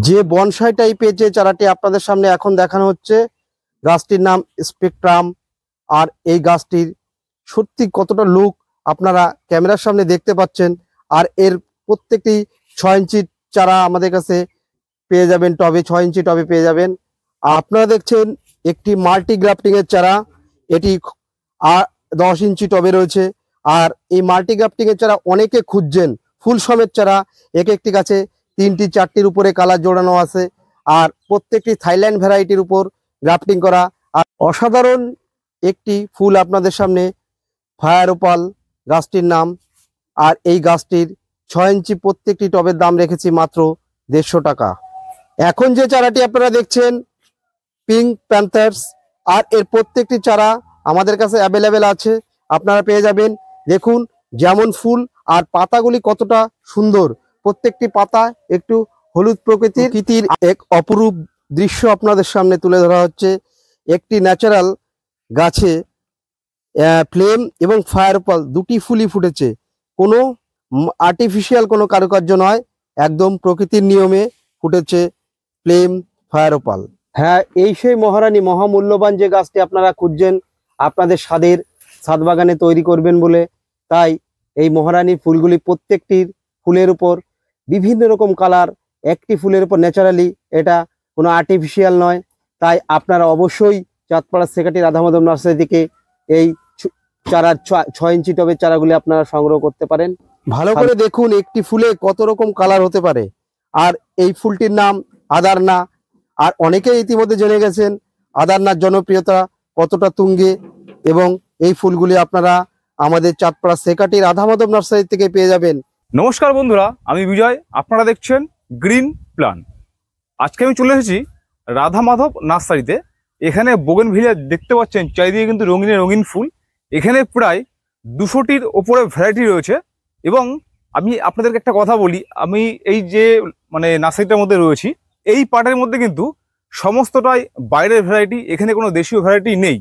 যে বনসাই টাইপের যে চারাটি আপনাদের সামনে এখন দেখানো হচ্ছে, গাছটির নাম স্পেকট্রাম। আর এই গাছটির সত্যি কতটা লুক আপনারা ক্যামেরার সামনে দেখতে পাচ্ছেন। আর এর প্রত্যেকটি 6 ইঞ্চি চারা আমাদের কাছে পেয়ে যাবেন, টবে 6 ইঞ্চি টবে পেয়ে যাবেন। আর আপনারা দেখছেন একটি মাল্টি গ্রাফটিং এর চারা, এটি 10 ইঞ্চি টবে রয়েছে। আর এই মাল্টি গ্রাফটিং এর চারা অনেকে খুঁজছেন, ফুল সমেত চারা, এক একটি গাছে 3টি 4টির উপরে কালার জোড়ানো আছে। আর প্রত্যেকটি থাইল্যান্ড ভ্যারাইটির উপর গ্রাফটিং করা। আর অসাধারণ একটি ফুল আপনাদের সামনে, ফায়ার ওপাল গাছটির নাম। আর এই গাছটির 6 ইঞ্চি প্রত্যেকটি টবের দাম রেখেছি মাত্র 150 টাকা। এখন যে চারাটি আপনারা দেখছেন পিঙ্ক প্যান্থার্স, আর এর প্রত্যেকটি চারা আমাদের কাছে অ্যাভেলেবেল আছে, আপনারা পেয়ে যাবেন। দেখুন যেমন ফুল আর পাতাগুলি কতটা সুন্দর, প্রত্যেকটি পাতা একটু হলুদ প্রকৃতির এক অপরূপ দৃশ্য আপনাদের সামনে তুলে ধরা হচ্ছে। একটি ন্যাচারাল গাছে ফ্লেম এবং ফায়ার ওপাল দুটি ফুলই ফুটেছে, কোনো আর্টিফিশিয়াল কোনো কারুকার্য নয়, একদম প্রকৃতির নিয়মে ফুটেছে ফ্লেম ফায়ার ওপাল। হ্যাঁ, এই সেই মহারানী মহামূল্যবান যে গাছটি আপনারা খুঁজছেন আপনাদের ছাদ বাগানে তৈরি করবেন বলে। তাই এই মহারানীর ফুলগুলি প্রত্যেকটির ফুলের উপর বিভিন্ন রকম কালার, একটি ফুলের উপর ন্যাচারালি, এটা কোনো আর্টিফিশিয়াল নয়। তাই আপনারা অবশ্যই চাঁদপাড়া সেকাটি রাধা মাধব নার্সারি থেকে এই চারার 6 ইঞ্চি টবের চারাগুলি আপনারা সংগ্রহ করতে পারেন। ভালো করে দেখুন একটি ফুলে কত রকম কালার হতে পারে। আর এই ফুলটির নাম আদারনা। আর অনেকেই ইতিমধ্যে জেনে গেছেন আদারনার জনপ্রিয়তা কতটা তুঙ্গে, এবং এই ফুলগুলি আপনারা আমাদের চাঁদপাড়া সেকাটি রাধা মাধব নার্সারি থেকে পেয়ে যাবেন। নমস্কার বন্ধুরা, আমি বিজয়, আপনারা দেখছেন গ্রিন প্ল্যান। আজকে আমি চলে এসেছি রাধা মাধব নার্সারিতে। এখানে বোগেনভিলিয়া দেখতে পাচ্ছেন, চারিদিকে কিন্তু রঙিন ফুল। এখানে প্রায় 200টির ওপরে ভ্যারাইটি রয়েছে। এবং আমি আপনাদেরকে একটা কথা বলি, আমি এই যে নার্সারিটার মধ্যে রয়েছি, এই পার্টের মধ্যে কিন্তু সমস্তটাই বাইরের ভ্যারাইটি, এখানে কোনো দেশীয় ভ্যারাইটি নেই।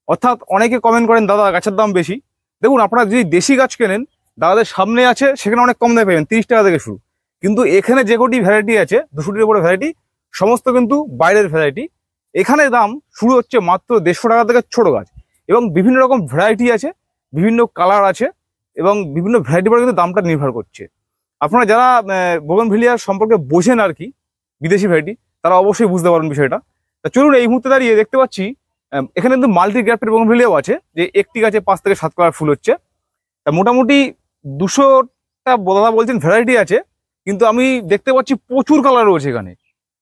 অর্থাৎ অনেকে কমেন্ট করেন দাদা গাছের দাম বেশি। দেখুন, আপনারা যদি দেশি গাছ কেনেন, দাদাদের সামনে আছে, সেখানে অনেক কম দামে পাবেন, 30 টাকা থেকে শুরু। কিন্তু এখানে যে কটি ভ্যারাইটি আছে, 200টির উপরে ভ্যারাইটি, সমস্ত কিন্তু বাইরের ভ্যারাইটি। এখানে দাম শুরু হচ্ছে মাত্র 150 টাকা থেকে ছোট গাছ। এবং বিভিন্ন রকম ভ্যারাইটি আছে, বিভিন্ন কালার আছে, এবং বিভিন্ন ভ্যারাইটির উপরে কিন্তু দামটা নির্ভর করছে। আপনারা যারা বোগেনভিলিয়ার সম্পর্কে বোঝেন আর কি, বিদেশি ভ্যারাইটি, তারা অবশ্যই বুঝতে পারবেন বিষয়টা। তা চলুন, এই মুহূর্তে দাঁড়িয়ে দেখতে পাচ্ছি এখানে কিন্তু মাল্টি গ্রাফটেড বোগেনভিলিয়াও আছে, যে একটি গাছে 5 থেকে 7 কালার ফুল হচ্ছে। তা মোটামুটি 200টা দাদা বলছেন ভ্যারাইটি আছে, কিন্তু আমি দেখতে পাচ্ছি প্রচুর কালার রয়েছে এখানে।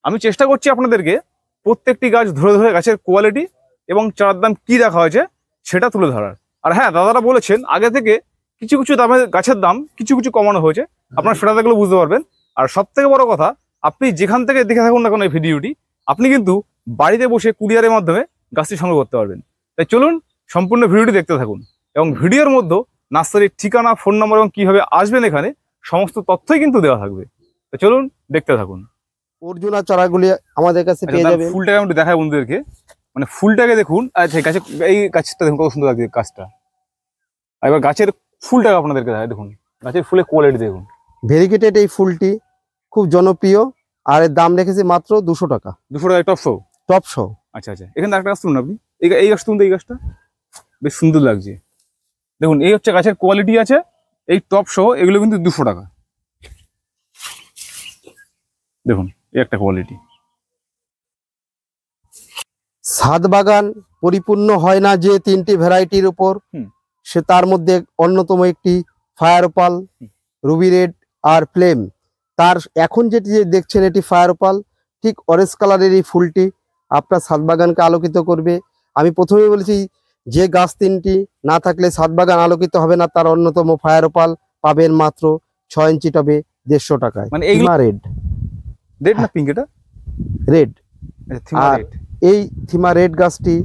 আমি চেষ্টা করছি আপনাদেরকে প্রত্যেকটি গাছ ধরে ধরে গাছের কোয়ালিটি এবং চারার দাম কি রাখা হয়েছে সেটা তুলে ধরার। আর হ্যাঁ, দাদারা বলেছেন আগে থেকে কিছু কিছু দামের গাছের দাম কিছু কমানো হয়েছে, আপনারা সেটা দেখলে বুঝতে পারবেন। আর সব থেকে বড় কথা, আপনি যেখান থেকে দেখে থাকুন না কোনো এই ভিডিওটি, আপনি কিন্তু বাড়িতে বসে কুরিয়ারের মাধ্যমে গাছটি সংগ্রহ করতে পারবেন। তাই চলুন সম্পূর্ণ ভিডিওটি দেখতে থাকুন, এবং ভিডিওর মধ্যে নার্সারির ঠিকানা, ফোন নম্বর এবং কিভাবে আসবেন এখানে সমস্ত তথ্যই কিন্তু দেওয়া থাকবে। তো চলুন দেখতে থাকুন। অর্জুনা চারাগুলি আমাদের কাছে পেয়ে যাবেন। ফুলটাকে আমি একটু দেখাই বন্ধুদেরকে, ফুলটাকে দেখুন। আচ্ছা, গাছে এই গাছটা দেখুন কত সুন্দর লাগছে গাছটা। এবার গাছের ফুলটাকে আপনাদেরকে দেখাই, দেখুন গাছের ফুলের কোয়ালিটি দেখুন। ভেরিগেটেড এই ফুলটি খুব জনপ্রিয়, আর এর দাম রেখেছি মাত্র 200 টাকা। 200 টাকা টপ শো। আচ্ছা, এখানে একটা গাছ তুলুন আপনি, এই গাছ তুলুন। এই গাছটা বেশ সুন্দর লাগছে, দেখুন। এই হচ্ছে গাছের কোয়ালিটি আছে, এই টপ শো, এগুলো কিন্তু 200 টাকা। দেখুন এই একটা কোয়ালিটি। ছাদ বাগান পরিপূর্ণ হয় না যে 3টি ভ্যারাইটির উপর, সে তার মধ্যে অন্যতম একটি ফায়ার ওপাল, রুবি রেড আর ফ্লেম। তার এখন যেটি দেখছেন এটি ফায়ার ওপাল, ঠিক অরেঞ্জ কালারের এই ফুলটি আপনার ছাদ বাগানকে আলোকিত করবে। আমি প্রথমেই বলেছি যে গাছ 3টি না থাকলে ছাদ বাগান আলোকিত হবে না, তার অন্যতম ফায়ার ওপাল পাবেন মাত্র 6 ইঞ্চি টবে 150 টাকায়। রেড না পিঙ্ক? এটা রেড। আর এই থিমা রেড গাছটি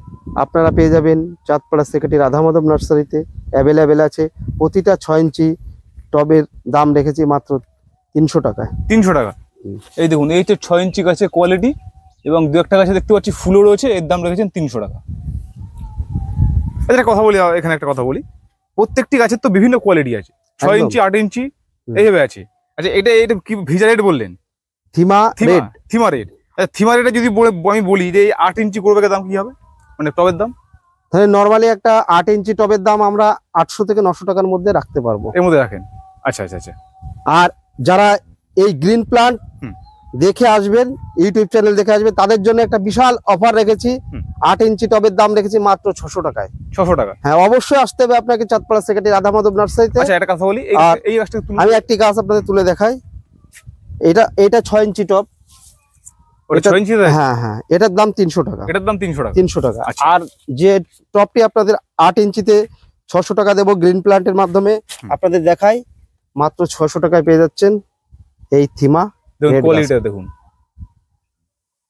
আপনারা পেয়ে যাবেন চাঁদপাড়া সেকাটি রাধা মাধব নার্সারিতে, অ্যাভেলেবেল আছে। প্রতিটা 6 ইঞ্চি টবের দাম রেখেছি মাত্র 300 টাকায়। 300 টাকা। এই দেখুন, এই হচ্ছে 6 ইঞ্চি গাছের কোয়ালিটি, এবং 2-একটা গাছে দেখতে পাচ্ছি ফুলও রয়েছে, এর দাম রেখেছেন 300 টাকা। একটা কথা বলি, এখানে একটা কথা বলি, প্রত্যেকটি গাছের তো বিভিন্ন কোয়ালিটি আছে, 6 ইঞ্চি 8 ইঞ্চি এইভাবে আছে। আচ্ছা, এটা কি ভিজা রেড বললেন? থিমা রেড। থিমা রেড। থিমা রেডে যদি আমি বলি যে এই 8 ইঞ্চি গ্রো ব্যাগের দাম কি হবে, মানে টবের দাম? তাহলে নর্মালি একটা 8 ইঞ্চি টবের দাম আমরা 800 থেকে 900 টাকার মধ্যে রাখতে পারবো। এর মধ্যে রাখেন? আচ্ছা আচ্ছা আচ্ছা। আর যারা এই গ্রিন প্লান্ট দেখে আসবেন, ইউটিউব চ্যানেল দেখে আসবেন, তাদের জন্য একটা বিশাল অফার রেখেছি। 8 ইঞ্চি টবের দাম রেখেছি মাত্র 600 টাকায়। 600 টাকা? হ্যাঁ, অবশ্যই আসতে হবে আপনাকে চাঁদপাড়া সেক্রেটারি রাধা মাধব নার্সারিতে। আচ্ছা, একটা কথা বলি, এই গাছটা আমি একটি গাছ আপনাদের তুলে দেখাই। এটা 6 ইঞ্চি টব। ওটা 6 ইঞ্চি? হ্যাঁ হ্যাঁ, এটার দাম 300 টাকা। এটার দাম 300 টাকা? 300 টাকা। আচ্ছা। আর যে টবটি আপনাদের 8 ইঞ্চিতে 600 টাকা দেবো গ্রিন প্লান্টের মাধ্যমে, আপনাদের দেখাই মাত্র 600 টাকায় পেয়ে যাচ্ছেন এই থিমা। দেখুন কোয়ালিটিটা দেখুন।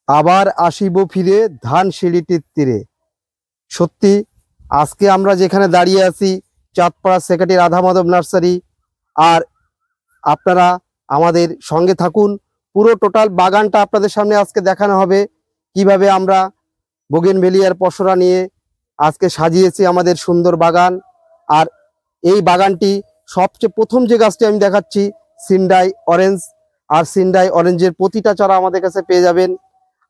আবার আসিব ফিরে ধান সিঁড়িটির তীরে। সত্যি আজকে আমরা যেখানে দাঁড়িয়ে আছি চাঁদপাড়া সেক্রেটারি রাধা মাধব নার্সারি, আর আপনারা আমাদের সঙ্গে থাকুন। পুরো টোটাল বাগানটা আপনাদের সামনে আজকে দেখানো হবে, কিভাবে আমরা বোগেনভেলিয়ার পসরা নিয়ে আজকে সাজিয়েছি আমাদের সুন্দর বাগান। আর এই বাগানটি সবচেয়ে প্রথম যে গাছটি আমি দেখাচ্ছি সিন্ডাই অরেঞ্জ, আর সিন্ডাই অরেঞ্জের প্রতিটা চারা আমাদের কাছে পেয়ে যাবেন।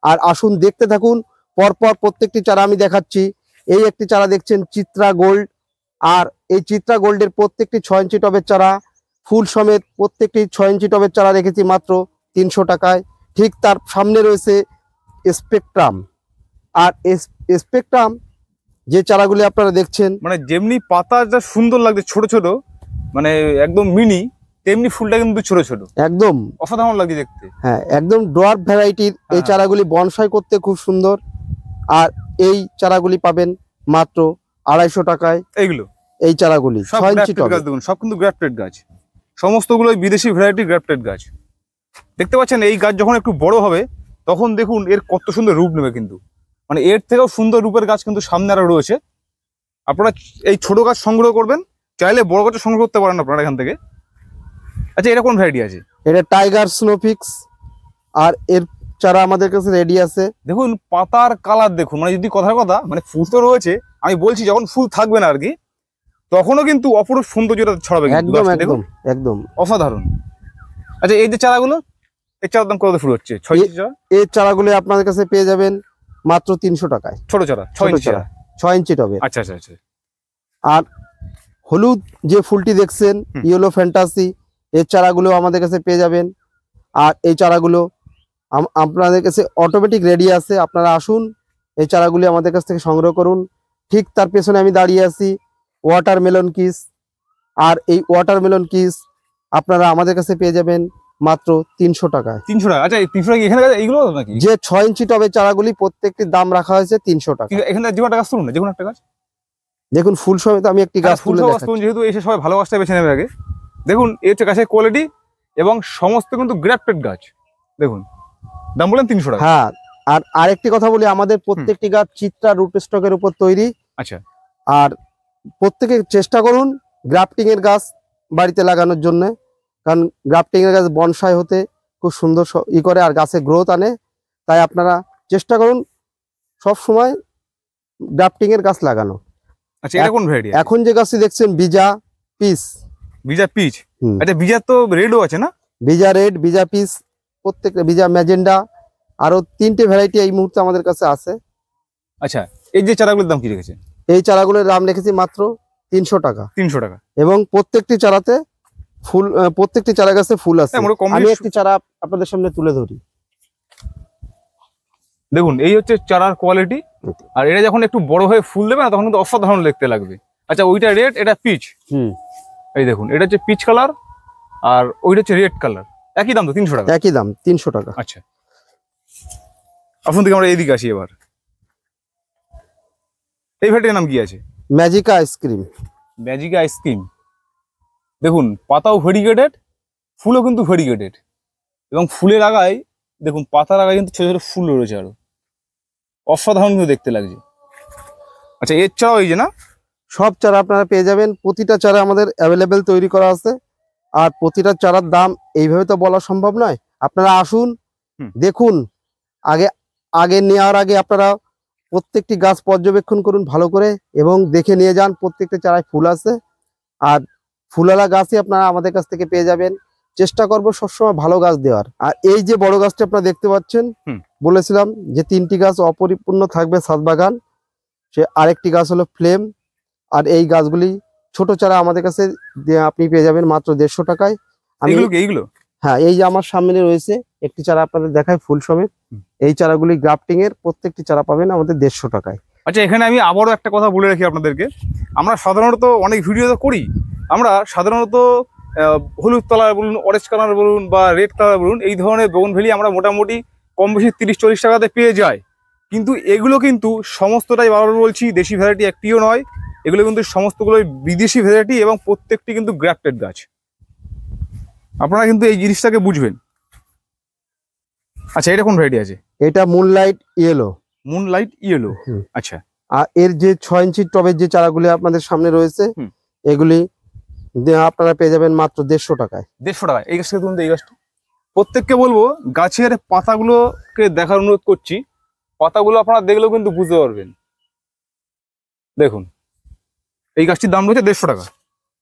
আর আসুন দেখতে থাকুন, পরপর প্রত্যেকটি চারা আমি দেখাচ্ছি। এই একটি চারা দেখছেন চিত্রা গোল্ড, আর এই চিত্রা গোল্ডের প্রত্যেকটি 6 ইঞ্চি টবের চারা ফুল সমেত প্রত্যেকটি 6 ইঞ্চি টবের চারা রেখেছি মাত্র 300 টাকায়। ঠিক তার সামনে রয়েছে স্পেকট্রাম, আর স্পেকট্রাম যে চারাগুলি আপনারা দেখছেন, মানে যেমনি পাতা যা সুন্দর লাগছে ছোট ছোট, মানে একদম মিনি, তেমনি ফুলটা কিন্তু ছোট ছোট, একদম অসাধারণ লাগছে দেখতে। হ্যাঁ, একদম ডোয়ার্ফ ভ্যারাইটির এই চারাগুলি বনসাই করতে খুব সুন্দর। আর এই চারাগুলি পাবেন মাত্র 250 টাকায়। এইগুলো এই চারাগুলি 6 ইঞ্চি টবে। গাছ দেখুন, সব কিন্তু গ্রাফটেড গাছ, সমস্তগুলো বিদেশি ভ্যারাইটি গ্রাফটেড গাছ। দেখতে পাচ্ছেন এই গাছ যখন একটু বড় হবে তখন দেখুন এর কত সুন্দর রূপ নেবে, কিন্তু মানে এর থেকেও সুন্দর রূপের গাছ কিন্তু সামনে আরো রয়েছে। আপনারা এই ছোট গাছ সংগ্রহ করবেন, চাইলে বড় গাছ সংগ্রহ করতে পারেন আপনারা এখান থেকে। আচ্ছা, এটা কোন ভ্যারাইটি আছে? এটা টাইগার স্নোফিক্স, আর এর চারা আমাদের কাছে রেডি আছে। দেখুন পাতার কালার দেখুন, মানে যদি কথার কথা, মানে ফুল তো রয়েছে, আমি বলছি যখন ফুল থাকবে না আর কি, তখনও কিন্তু অপরূপ সৌন্দর্যটা ছড়াবে। একদম একদম একদম অসাধারণ। আচ্ছা, এই যে চারাগুলো, এই চারার দাম কত শুরু হচ্ছে? 6 ইঞ্চি চারা? এই চারাগুলো আপনাদের কাছে পেয়ে যাবেন মাত্র 300 টাকায়। ছোট চারা 6 ইঞ্চি চারা? 6 ইঞ্চি টবে। আচ্ছা আচ্ছা আচ্ছা। আর হলুদ যে ফুলটি দেখছেন ইয়েলো ফ্যান্টাসি, এর চারাগুলো আমাদের কাছে পেয়ে যাবেন। আর এই চারাগুলো আপনাদের কাছে অটোমেটিক রেডি আছে, আপনারা আসুন এই চারাগুলি আমাদের কাছ থেকে সংগ্রহ করুন। ঠিক তার পেছনে আমি দাঁড়িয়ে আছি ওয়াটারমেলন কিস, আর এই ওয়াটারমেলন কিস আপনারা আমাদের কাছে পেয়ে যাবেন মাত্র 300 টাকায়। 300 টাকা? আচ্ছা, এই 300 টাকা এখানে এইগুলো নাকি? যে 6 ইঞ্চি টবের চারাগুলি প্রত্যেকটির দাম রাখা হয়েছে 300 টাকা। এখানে যে একটা গাছ তুলুন না, যে কোনো একটা গাছ দেখুন ফুল সমেত আমি একটি গাছ তুলে দেখাচ্ছি। যেহেতু এসে সবাই ভালো গাছটা বেছে নেবে আগে। দেখুন এই হচ্ছে গাছের কোয়ালিটি, এবং সমস্ত কিন্তু গ্রাফটেড গাছ। দেখুন দাম বলেন 300 টাকা। হ্যাঁ, আর আরেকটি কথা বলি, আমাদের প্রত্যেকটি গাছ চিত্রা রুট স্টকের উপর তৈরি। আচ্ছা। আর প্রত্যেকে চেষ্টা করুন গ্রাফটিং এর গাছ বাড়িতে লাগানোর জন্য, কারণ গ্রাফটিং এর গাছ বনসাই হতে খুব সুন্দর করে আর গাছে গ্রোথ আনে। তাই আপনারা চেষ্টা করুন সব সময় গ্রাফটিং এর গাছ লাগানো। আচ্ছা, এটা কোন ভ্যারাইটি? এখন যে গাছটি দেখছেন বিজা পিস। বিজা পিচ? আচ্ছা, বিজা তো রেডও আছে না? বিজা রেড, বিজা পিস, প্রত্যেকটা বিজা ম্যাজেন্ডা, আরো 3টে ভ্যারাইটি এই মুহূর্তে আমাদের কাছে আছে। আচ্ছা, এই যে চারাগুলোর দাম কি রেখেছে? এই চারাগুলোর দাম রেখেছি মাত্র 300 টাকা। 300 টাকা। এবং প্রত্যেকটি চারাতে ফুল, প্রত্যেকটি চারা গাছে ফুল আছে। আমি একটি চারা আপনাদের সামনে তুলে ধরি। দেখুন এই হচ্ছে চারার কোয়ালিটি, আর এটা যখন একটু বড় হয়ে ফুল দেবে না তখন কিন্তু অসাধারণ দেখতে লাগবে। আচ্ছা, ওইটা রেড, এটা পিচ। এই দেখুন এটা হচ্ছে পিচ কালার, আর ওইটা হচ্ছে রেড কালার। একই দাম তো? 300 টাকা? একই দাম 300 টাকা। আচ্ছা, আসুন থেকে আমরা এইদিকে আসি এবার। এই ভ্যারাইটির নাম কি আছে? ম্যাজিকা আইসক্রিম। ম্যাজিকা আইসক্রিম। দেখুন পাতাও ভেরিগেটেড, ফুলও কিন্তু ভেরিগেটেড, এবং ফুলের আগায় দেখুন, পাতার আগায় কিন্তু ছোট ছোট ফুল রয়েছে, আরো অসাধারণ কিন্তু দেখতে লাগছে। আচ্ছা, এর চারাও এই যে না? সব চারা আপনারা পেয়ে যাবেন, প্রতিটা চারা আমাদের অ্যাভেলেবেল তৈরি করা আছে। আর প্রতিটা চারার দাম এইভাবে তো বলা সম্ভব নয়। আপনারা আসুন দেখুন, আগে নেওয়ার আগে আপনারা প্রত্যেকটি গাছ পর্যবেক্ষণ করুন ভালো করে, এবং দেখে নিয়ে যান প্রত্যেকটা চারায় ফুল আছে। আর ফুলওয়ালা গাছই আপনারা আমাদের কাছ থেকে পেয়ে যাবেন। চেষ্টা করব সবসময় ভালো গাছ দেওয়ার। আর এই যে বড় গাছটা আপনারা দেখতে পাচ্ছেন, বলেছিলাম যে 3টি গাছ অপরিপূর্ণ থাকবে ছাদ বাগান, সে আরেকটি গাছ হলো ফ্লেম। আর এই গাছগুলি ছোট চারা আমাদের কাছে আপনি পেয়ে যাবেন মাত্র 150 টাকায়। এইগুলো হ্যাঁ, এই যে আমার সামনে রয়েছে একটি চারা আপনাদের দেখায় ফুল সমেত। এই চারাগুলি গ্রাফটিং এর, প্রত্যেকটি চারা পাবেন আমাদের 150 টাকায়। আচ্ছা, এখানে আমি আবারও একটা কথা বলে রাখি আপনাদেরকে, আমরা সাধারণত অনেক ভিডিও তো করি, আমরা সাধারণত হলুদ কালার বলুন, অরেঞ্জ কালার বলুন বা রেড কালার বলুন, এই ধরনের বোগনভেলি আমরা মোটামুটি কম বেশি 30-40 টাকাতে পেয়ে যাই। কিন্তু এগুলো কিন্তু সমস্তটাই, বারবার বলছি, দেশি ভ্যারাইটি একটিও নয়। এগুলো কিন্তু সমস্তগুলোই বিদেশি ভ্যারাইটি এবং প্রত্যেকটি কিন্তু গ্রাফটেড গাছ। আপনারা কিন্তু এই জিনিসটাকে বুঝবেন। আচ্ছা, এটা কোন ভ্যারাইটি আছে? এটা মুনলাইট ইয়েলো। মুনলাইট ইয়েলো, আচ্ছা। আর এর যে 6 ইঞ্চি টবের যে চারাগুলি আপনাদের সামনে রয়েছে, এগুলি আপনারা পেয়ে যাবেন মাত্র 150 টাকায়। 150 টাকায় এই গাছটা তুলতে, এই গাছটা প্রত্যেককে বলবো গাছের পাতাগুলোকে দেখার অনুরোধ করছি। পাতাগুলো আপনারা দেখলেও কিন্তু বুঝতে পারবেন। দেখুন, এই গাছটির দাম রয়েছে 150 টাকা।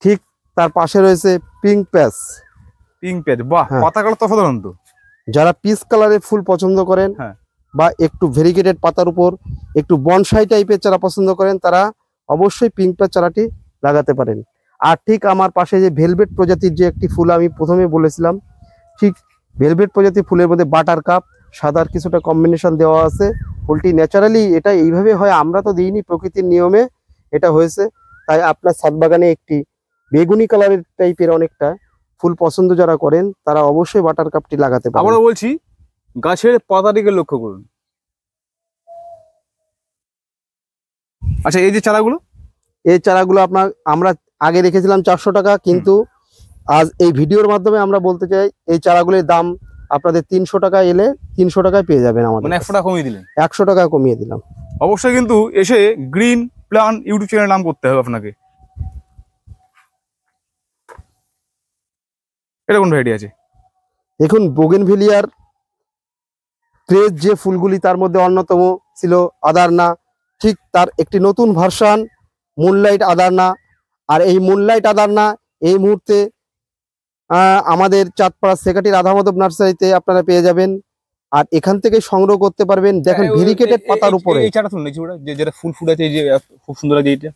ঠিক তার পাশে রয়েছে পিঙ্ক প্যাচ। পিঙ্ক প্যাচ, বাহ, পাতা কালার তো সাধারণত যারা পিচ কালারের ফুল পছন্দ করেন, বা একটু ভেরিগেটেড পাতার উপর একটু বনসাই টাইপের চারা পছন্দ করেন, তারা অবশ্যই পিঙ্ক প্যাচ চারাটি লাগাতে পারেন। আর ঠিক আমার পাশে যে ভেলভেট প্রজাতির যে একটি ফুল আমি প্রথমে বলেছিলাম, ঠিক ভেলভেট প্রজাতির ফুলের মধ্যে বাটার কাপ সাদার কিছুটা কম্বিনেশন দেওয়া আছে। ফুলটি ন্যাচারালি এটা এইভাবে হয়, আমরা তো দিইনি, প্রকৃতির নিয়মে এটা হয়েছে। তাই আপনার ছাদ বাগানে একটি বেগুনি কালারের টাইপের অনেকটা ফুল পছন্দ যারা করেন, তারা অবশ্যই বাটার কাপটি লাগাতে পারেন। আবারও বলছি, গাছের পাতাটিকে লক্ষ্য করুন। আচ্ছা, এই যে চারাগুলো, এই চারাগুলো আমরা আগে রেখেছিলাম 400 টাকা, কিন্তু আজ এই ভিডিওর মাধ্যমে আমরা বলতে চাই এই চারাগুলির দাম আপনাদের 300 টাকা, এলে 300 টাকায় পেয়ে যাবেন আমাদের। মানে 100 টাকা কমিয়ে দিলেন? 100 টাকা কমিয়ে দিলাম। অবশ্যই কিন্তু এসে গ্রিন প্ল্যান ইউটিউব চ্যানেল নাম করতে হবে আপনাকে। এটা কোন ভ্যারাইটি আছে? দেখুন, বোগেনভিলিয়ার ক্রেজ যে ফুলগুলি, তার মধ্যে অন্যতম ছিল আদারনা। ঠিক তার একটি নতুন ভার্সন মুনলাইট আদারনা। আর এই মুনলাইট আদারনা এই মুহূর্তে আমাদের চাঁদপাড়া সেকাটি রাধা মাধব নার্সারিতে আপনারা পেয়ে যাবেন। আর এখান থেকে সংগ্রহ করতে পারবেন। দেখেন ভেরিকেটেড পাতার উপরে এই চারা শুনুন, যেটা ফুল ফুটাচ্ছে, এই যে খুব সুন্দর আছে এইটা,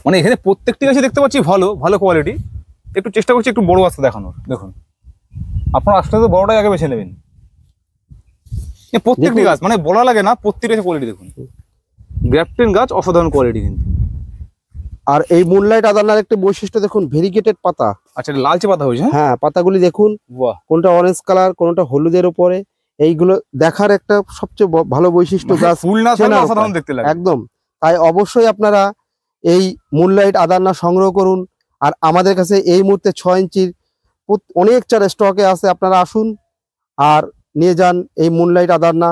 মানে এখানে প্রত্যেকটি গাছে দেখতে পাচ্ছি ভালো ভালো কোয়ালিটি। একটু চেষ্টা করছি একটু বড় গাছটা দেখানোর। দেখুন, আপনারা আসলে তো বড়টাই আগে বেছে নেবেন। প্রত্যেকটি গাছ মানে বলা লাগে না, প্রত্যেকটা কোয়ালিটি দেখুন। গ্রাফটেড গাছ অসাধারণ কোয়ালিটি কিন্তু। আর এই মুনলাইট আদারনার একটা বৈশিষ্ট্য দেখুন, ভেরিকেটেড পাতা। আচ্ছা, লালচে পাতা হয়েছে? হ্যাঁ, পাতাগুলি দেখুন, কোনটা অরেঞ্জ কালার, কোনটা হলুদের উপরে। এইগুলো দেখার একটা সবচেয়ে ভালো বৈশিষ্ট্য। গাছ ফুল না থাকলে অসাধারণ দেখতে লাগে একদম। তাই অবশ্যই আপনারা এই মুনলাইট আদারনা সংগ্রহ করুন। আর আমাদের কাছে এই মুহূর্তে 6 ইঞ্চির অনেক চারা স্টকে আছে, আপনারা আসুন আর নিয়ে যান এই মুনলাইট আদারনা।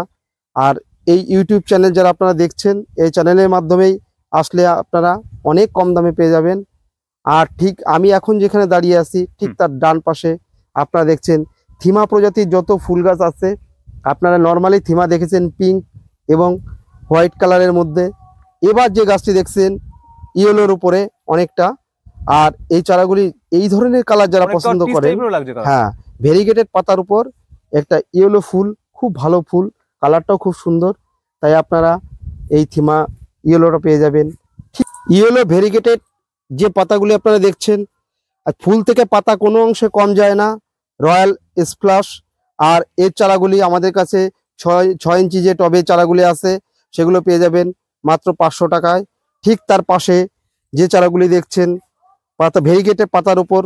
আর এই ইউটিউব চ্যানেল যারা আপনারা দেখছেন, এই চ্যানেলের মাধ্যমেই আসলে আপনারা অনেক কম দামে পেয়ে যাবেন। আর ঠিক আমি এখন যেখানে দাঁড়িয়ে আছি, ঠিক তার ডান পাশে আপনারা দেখছেন থিমা প্রজাতির যত ফুল গাছ আছে। আপনারা নর্মালি থিমা দেখেছেন পিঙ্ক এবং হোয়াইট কালারের মধ্যে। এবার যে গাছটি দেখছেন ইয়েলোর উপরে অনেকটা। আর এই চারাগুলি এই ধরনের কালার যারা পছন্দ করেন, হ্যাঁ, ভেরিগেটেড পাতার উপর একটা ইয়েলো ফুল, খুব ভালো ফুল, কালারটাও খুব সুন্দর। তাই আপনারা এই থিমা ইয়েলোটা পেয়ে যাবেন। ইয়েলো ভেরিগেটেড যে পাতাগুলি আপনারা দেখছেন, আর ফুল থেকে পাতা কোনো অংশে কম যায় না, রয়্যাল স্প্লাশ। আর এর চারাগুলি আমাদের কাছে 6 ইঞ্চি যে টবে চারাগুলি আছে, সেগুলো পেয়ে যাবেন মাত্র 500 টাকায়। ঠিক তার পাশে যে চারাগুলি দেখছেন, পাতা ভেরিগেটেড পাতার উপর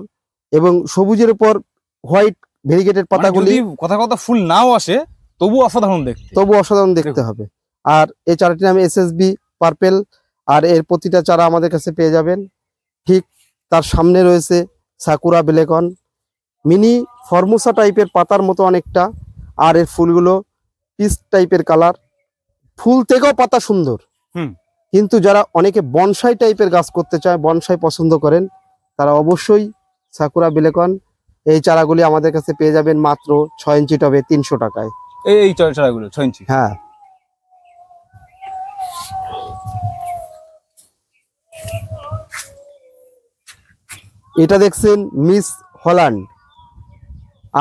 এবং সবুজের উপর হোয়াইট ভেরিগেটেড পাতাগুলি, কথা কথা ফুল নাও আসে, তবু অসাধারণ দেখতে হবে। আর এই চারাটির নাম SSB পার্পেল। আর এর প্রতিটা চারা আমাদের কাছে পেয়ে যাবেন। ঠিক তার সামনে রয়েছে সাকুরা বেলেকন, মিনি ফর্মোসা টাইপের পাতার মতো অনেকটা। আর এর ফুলগুলো পিচ টাইপের কালার, ফুল থেকেও পাতা সুন্দর। কিন্তু যারা অনেকে বনসাই টাইপের গাছ করতে চায়, বনসাই পছন্দ করেন, তারা অবশ্যই সাকুরা বেলেকন এই চারাগুলি আমাদের কাছে পেয়ে যাবেন মাত্র 6 ইঞ্চি টবে 300 টাকায়। এই চারাগুলো 6 ইঞ্চি? হ্যাঁ। এটা দেখছেন মিস হল্যান্ড।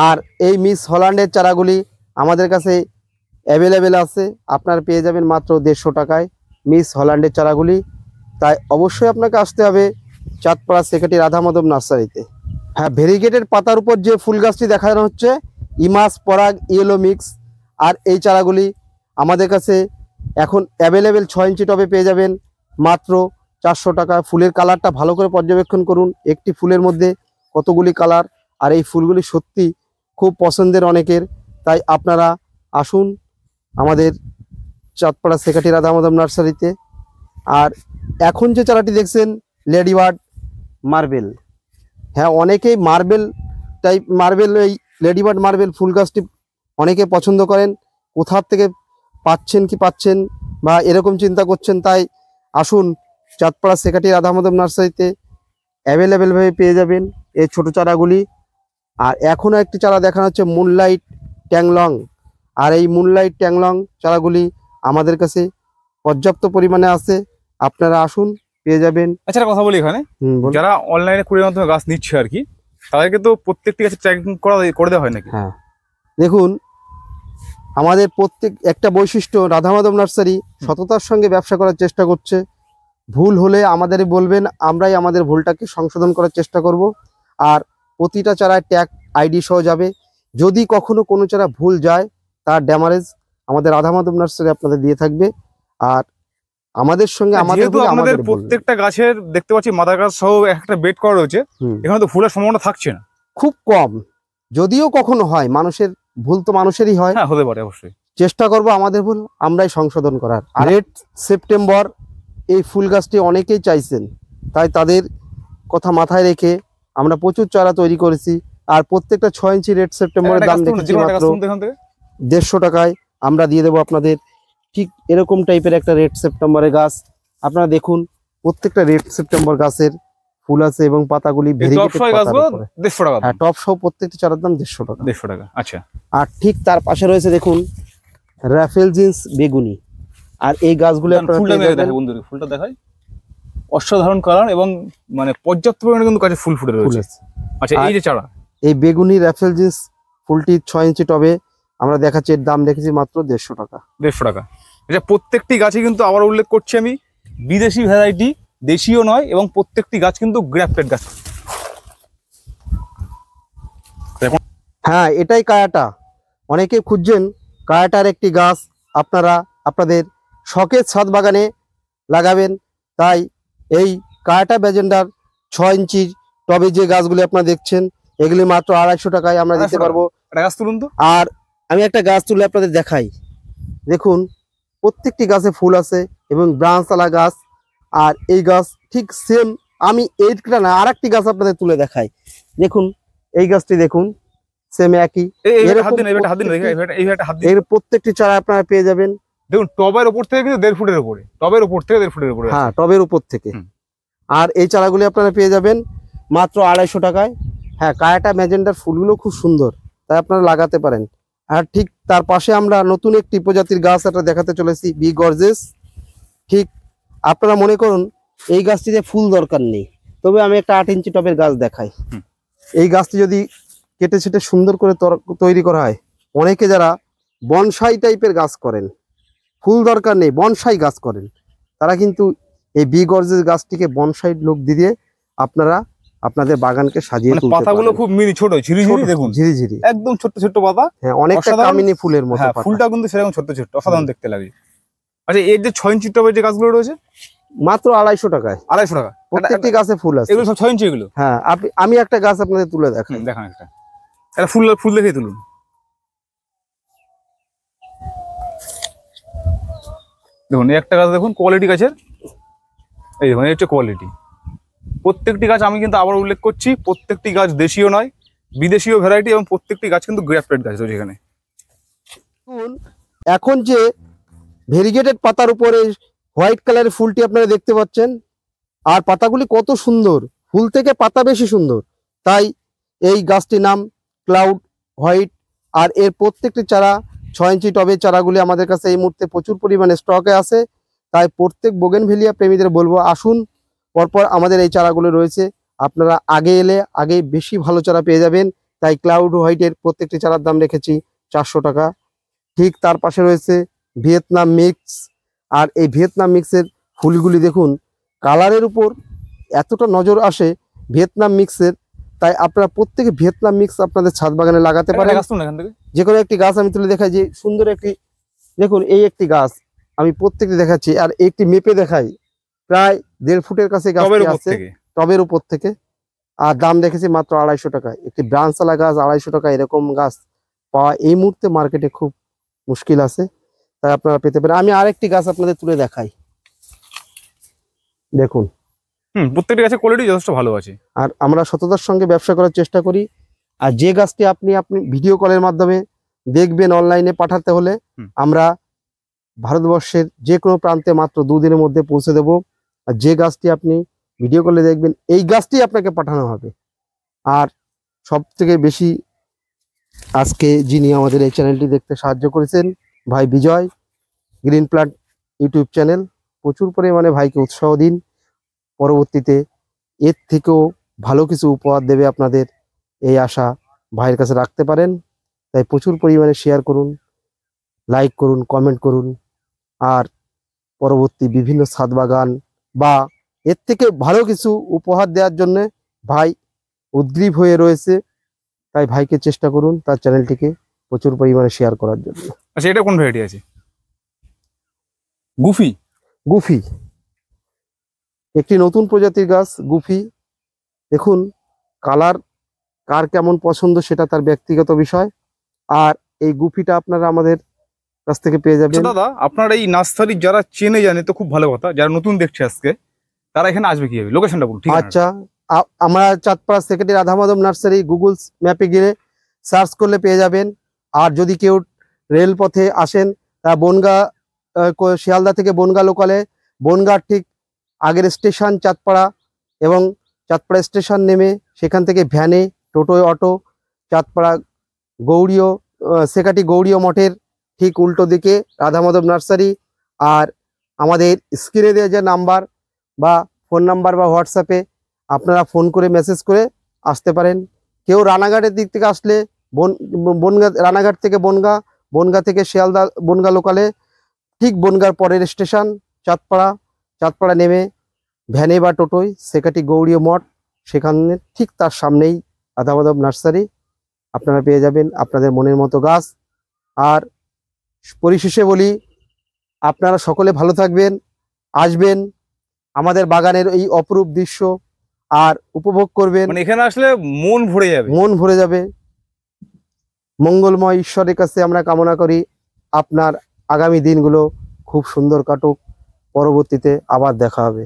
আর এই মিস হল্যান্ডের চারাগুলি আমাদের কাছে অ্যাভেলেবেল আছে, আপনারা পেয়ে যাবেন মাত্র 150 টাকায় মিস হল্যান্ডের চারাগুলি। তাই অবশ্যই আপনাকে আসতে হবে চাঁদপাড়া সেকাটি রাধা মাধব নার্সারিতে। হ্যাঁ, ভেরিগেটেড পাতার উপর যে ফুল গাছটি দেখানো হচ্ছে ইমাস পরাগ ইয়েলো মিক্স। আর এই চারাগুলি আমাদের কাছে এখন অ্যাভেলেবেল 6 ইঞ্চি টবে পেয়ে যাবেন মাত্র 400 টাকা। ফুলের কালারটা ভালো করে পর্যবেক্ষণ করুন, একটি ফুলের মধ্যে কতগুলি কালার। আর এই ফুলগুলি সত্যি খুব পছন্দের অনেকের। তাই আপনারা আসুন আমাদের চাঁদপাড়া সেকাটি রাধা মাধব নার্সারিতে। আর এখন যে চারাটি দেখছেন লেডিবার্ড মার্বেল। হ্যাঁ, অনেকেই মার্বেল এই লেডিবার্ড মার্বেল ফুল গাছটি অনেকে পছন্দ করেন। কোথা থেকে পাচ্ছেন বা এরকম চিন্তা করছেন, তাই আসুন চাঁদপাড়া সেকাটি রাধা মাধব নার্সারিতে অ্যাভেলেবেলভাবে পেয়ে যাবেন এই ছোট চারাগুলি। আর এখনও একটি চারা দেখানো হচ্ছে মুনলাইট ট্যাংলং। আর এই মুনলাইট ট্যাংলং চারাগুলি আমাদের কাছে পর্যাপ্ত পরিমাণে আছে, আপনারা আসুন পেয়ে যাবেন। আচ্ছা, একটা কথা বলি, এখানে যারা অনলাইনে কুরিয়ার মাধ্যমে গাছ নিচ্ছে আর কি, তাদেরকে তো প্রত্যেকটি গাছে ট্র্যাকিং করে দেওয়া হয় নাকি? হ্যাঁ, দেখুন আমাদের প্রত্যেক একটা বৈশিষ্ট্য, রাধা মাধব নার্সারি সততার সঙ্গে ব্যবসা করার চেষ্টা করছে। ভুল হলে আমাদেরই বলবেন, আমরাই আমাদের ভুলটাকে সংশোধন করার চেষ্টা করব। আর প্রতিটা চারায় ট্যাগ আইডি সহ যাবে। যদি কখনো কোনো চারা ভুল যায় তার ড্যামারেজ আমাদের রাধা মাধব নার্সারি আপনাদের দিয়ে থাকবে। আর আমাদের সঙ্গে আমাদের প্রত্যেকটা গাছের দেখতে পাচ্ছি মাদার গাছ সহ একটা বেড করা রয়েছে, এখানে তো ফুলের সম্ভাবনা থাকছে না, খুব কম। যদিও কখনো হয়, মানুষের ভুল তো মানুষেরই হয়, হতে পারে অবশ্যই। চেষ্টা করব আমাদের ভুল আমরাই সংশোধন করার। আর রেড সেপ্টেম্বর এই ফুল গাছটি অনেকেই চাইছেন, তাই তাদের কথা মাথায় রেখে আমরা প্রচুর চারা তৈরি করেছি। আর প্রত্যেকটা 6 ইঞ্চি রেড সেপ্টেম্বরের দাম দেখেছি মাত্র 150 টাকায় আমরা দিয়ে দেবো আপনাদের। ঠিক এরকম টাইপের একটা রেড সেপ্টেম্বরের গাছ আপনারা দেখুন, প্রত্যেকটা রেড সেপ্টেম্বর গাছের ফুল আছে এবং পাতাগুলি হ্যাঁ, টপ সহ প্রত্যেকটি চারার দাম 150 টাকা। আচ্ছা, আর ঠিক তার পাশে রয়েছে দেখুন রাফেল জিন্স বেগুনি। আর এই গাছগুলো ফুলটা দেখায় অসাধারণ কালার এবং মানে পর্যাপ্ত পরিমাণে কিন্তু কাছে ফুল ফুটে রয়েছে। আচ্ছা, এই যে চারা এই বেগুনি রাফেল জিন্স ফুলটি 6 ইঞ্চি টবে আমরা দেখাচ্ছি, এর দাম রেখেছি মাত্র 150 টাকা। 150 টাকা। এটা প্রত্যেকটি গাছে কিন্তু আবার উল্লেখ করছি আমি, বিদেশি ভ্যারাইটি, দেশীয় নয়, এবং প্রত্যেকটি গাছ কিন্তু গ্রাফটেড গাছ। হ্যাঁ, এটাই কায়াটা। অনেকে খুঁজছেন কায়াটার একটি গাছ আপনারা আপনাদের শখের ছাদ বাগানে লাগাবেন। তাই এই কায়াটা ব্যাজেন্ডার 6 ইঞ্চির টবে যে গাছগুলি আপনারা দেখছেন এগুলি মাত্র 250 টাকায় আমরা দিতে পারবো। গাছ তুলুন তো। আর আমি একটা গাছ তুলে আপনাদের দেখাই, দেখুন প্রত্যেকটি গাছে ফুল আছে এবং ব্রাঞ্চওয়ালা গাছ। আর এই গাছ ঠিক সেম, আমি এইটা না আর একটি গাছ আপনাদের তুলে দেখাই। দেখুন এই গাছটি দেখুন, সেম একই। এর প্রত্যেকটি চারা আপনারা পেয়ে যাবেন দেখুন টবের উপর থেকে কিন্তু 1.5 ফুটের উপরে, টবের উপর থেকে 1.5 ফুটের উপরে। হ্যাঁ, টবের উপর থেকে। আর এই চারাগুলি আপনারা পেয়ে যাবেন মাত্র 250 টাকায়। হ্যাঁ, কায়াটা ম্যাজেন্ডার ফুলগুলো খুব সুন্দর, তাই আপনারা লাগাতে পারেন। আর ঠিক তার পাশে আমরা নতুন একটি প্রজাতির গাছ একটা দেখাতে চলেছি, বি গর্জেস। ঠিক আপনারা মনে করুন এই গাছটিতে ফুল দরকার নেই, তবে আমি একটা 8 ইঞ্চি টবের গাছ দেখাই। এই গাছটি যদি কেটে ছেটে সুন্দর করে তৈরি করা হয়, অনেকে যারা বনসাই টাইপের গাছ করেন, ফুল দরকার নেই বনসাই গাছ করেন, তারা কিন্তু এই বি গর্জেস গাছটিকে বনসাই লুক দিয়ে আপনারা আপনাদের বাগানকে সাজিয়ে তুলতে পারেন। পাতাগুলো খুব মিনি ছোট, ঝিরিঝিরি, দেখুন ঝিরিঝিরি, একদম ছোট ছোট পাতা। হ্যাঁ, অনেকটা কামিনী ফুলের মতো। হ্যাঁ, ফুলটা কিন্তু সেরকম ছোট ছোট, অসাধারণ দেখতে লাগে। আচ্ছা, এই যে 6 ইঞ্চি টবের যে গাছগুলো রয়েছে মাত্র 250 টাকায়। 250 টাকা প্রত্যেকটি গাছে ফুল আছে। এগুলো সব 6 ইঞ্চি এগুলো? হ্যাঁ, আমি একটা গাছ আপনাদের তুলে দেখাই। দেখান একটা ফুল দেখে তুলুন। দেখুন এই একটা গাছ দেখুন, কোয়ালিটি গাছের, এই দেখুন এই হচ্ছে কোয়ালিটি। প্রত্যেকটি গাছ আমি কিন্তু আবার উল্লেখ করছি, প্রত্যেকটি গাছ দেশীয় নয়, বিদেশীয় ভ্যারাইটি, এবং প্রত্যেকটি গাছ কিন্তু গ্রাফটেড গাছ রয়েছে এখানে। এখন যে ভেরিগেটেড পাতার উপরে হোয়াইট কালারের ফুলটি আপনারা দেখতে পাচ্ছেন, আর পাতাগুলি কত সুন্দর, ফুল থেকে পাতা বেশি সুন্দর, তাই এই গাছটির নাম ক্লাউড হোয়াইট। আর এর প্রত্যেকটি চারা 6 ইঞ্চি টবের চারাগুলি আমাদের কাছে এই মুহূর্তে প্রচুর পরিমাণে স্টকে আছে। তাই প্রত্যেক বোগেনভেলিয়া প্রেমীদের বলবো আসুন, পরপর আমাদের এই চারাগুলো রয়েছে, আপনারা আগে এলে আগে বেশি ভালো চারা পেয়ে যাবেন। তাই ক্লাউড হোয়াইটের প্রত্যেকটি চারার দাম রেখেছি 400 টাকা। ঠিক তার পাশে রয়েছে ভিয়েতনাম মিক্স। আর এই ভিয়েতনাম মিক্সের ফুলগুলি দেখুন, কালারের উপর এতটা নজর আসে ভিয়েতনাম মিক্সের। তাই আপনারা প্রত্যেকে ভিয়েতনাম মিক্স আপনাদের ছাদ বাগানে লাগাতে পারেন। এখান থেকে যে কোনো একটি গাছ আমি তুলে দেখাই, যে সুন্দর একটি দেখুন, এই একটি গাছ আমি প্রত্যেকটি দেখাচ্ছি। আর একটি মেপে দেখাই, প্রায় 1.5 ফুটের কাছে গাছটি আছে টবের উপর থেকে। আর দাম দেখেছি মাত্র 250 টাকা। একটি ব্রাঞ্চওয়ালা গাছ 250 টাকা, এরকম গাছ পাওয়া এই মুহূর্তে মার্কেটে খুব মুশকিল আছে। তাই আপনারা পেতে পারেন। আমি আরেকটি গাছ আপনাদের তুলে দেখাই, দেখুন। প্রত্যেকটি গাছের কোয়ালিটি যথেষ্ট ভালো আছে। আর আমরা সততার সঙ্গে ব্যবসা করার চেষ্টা করি। আর যে গাছটি আপনি ভিডিও কলের মাধ্যমে দেখবেন, অনলাইনে পাঠাতে হলে আমরা ভারতবর্ষের যে কোনো প্রান্তে মাত্র 2 দিনের মধ্যে পৌঁছে দেব। আর যে গাছটি আপনি ভিডিও কলে দেখবেন, এই গাছটি আপনাকে পাঠানো হবে। আর সব থেকে বেশি আজকে যিনি আমাদের এই চ্যানেলটি দেখতে সাহায্য করেছেন, ভাই বিজয়, গ্রিন প্ল্যান্ট ইউটিউব চ্যানেল, প্রচুর পরিমাণে ভাইকে উৎসাহ দিন। পরবর্তীতে এর থেকেও ভালো কিছু উপহার দেবে আপনাদের, এই আশা ভাইয়ের কাছে রাখতে পারেন। তাই প্রচুর পরিমাণে শেয়ার করুন, লাইক করুন, কমেন্ট করুন। আর পরবর্তী বিভিন্ন ছাদ বাগান বা এর থেকে ভালো কিছু উপহার দেওয়ার জন্য ভাই উদ্গ্রীব হয়ে রয়েছে। তাই ভাইকে চেষ্টা করুন তার চ্যানেলটিকে প্রচুর পরিমাণে শেয়ার করার জন্য। আচ্ছা, এটা কোন ভ্যারাইটি আছে? গুফি। গুফি একটি নতুন প্রজাতির গাছ। গুফি দেখুন, কালার কার কেমন পছন্দ সেটা তার ব্যক্তিগত বিষয়। আর এই গুফিটা আপনারা আমাদের কাছ থেকে পেয়ে যাবেন। দাদা, আপনার এই নার্সারি যারা চেনে জানে তো খুব ভালো কথা, যারা নতুন দেখছে আজকে তারা এখানে আসবে কিভাবে? লোকেশনটা বলুন। আচ্ছা, আমরা Chandpara secretary Radha Madhab nursery Google ম্যাপে গিয়ে সার্চ করলে পেয়ে যাবেন। আর যদি কেউ রেলপথে আসেন, তা বনগা, শিয়ালদা থেকে বনগা লোকালে, বনগার ঠিক আগের স্টেশন চাঁদপাড়া, এবং চাঁদপাড়া স্টেশন নেমে সেখান থেকে ভ্যানে, টোটো, অটো চাঁদপাড়া গৌড়ীয় সেকাটি গৌড়ীয় মঠের ঠিক উল্টো দিকে রাধা মাধব নার্সারি। আর আমাদের স্ক্রিনে দেওয়া যে নাম্বার বা ফোন নাম্বার বা হোয়াটসঅ্যাপে আপনারা ফোন করে মেসেজ করে আসতে পারেন। কেউ রানাঘাটের দিক থেকে আসলে বনগা, রানাঘাট থেকে বনগা, বনগা থেকে শিয়ালদা বনগা লোকালে, ঠিক বনগার পরের স্টেশন চাঁদপাড়া, চাঁদপাড়া নেমে ভ্যানে বা টোটোয় সেকাটি গৌড়ীয় মঠ, সেখানে ঠিক তার সামনেই রাধা মাধব নার্সারি। আপনারা পেয়ে যাবেন আপনাদের মনের মতো গাছ। আর পরিশেষে বলি, আপনারা সকলে ভালো থাকবেন, আসবেন আমাদের বাগানের এই অপরূপ দৃশ্য আর উপভোগ করবেন। মানে এখানে আসলে মন ভরে যাবে, মন ভরে যাবে। মঙ্গলময় ঈশ্বরের কাছে আমরা কামনা করি আপনার আগামী দিনগুলো খুব সুন্দর কাটুক। পরবর্তীতে আবার দেখা হবে।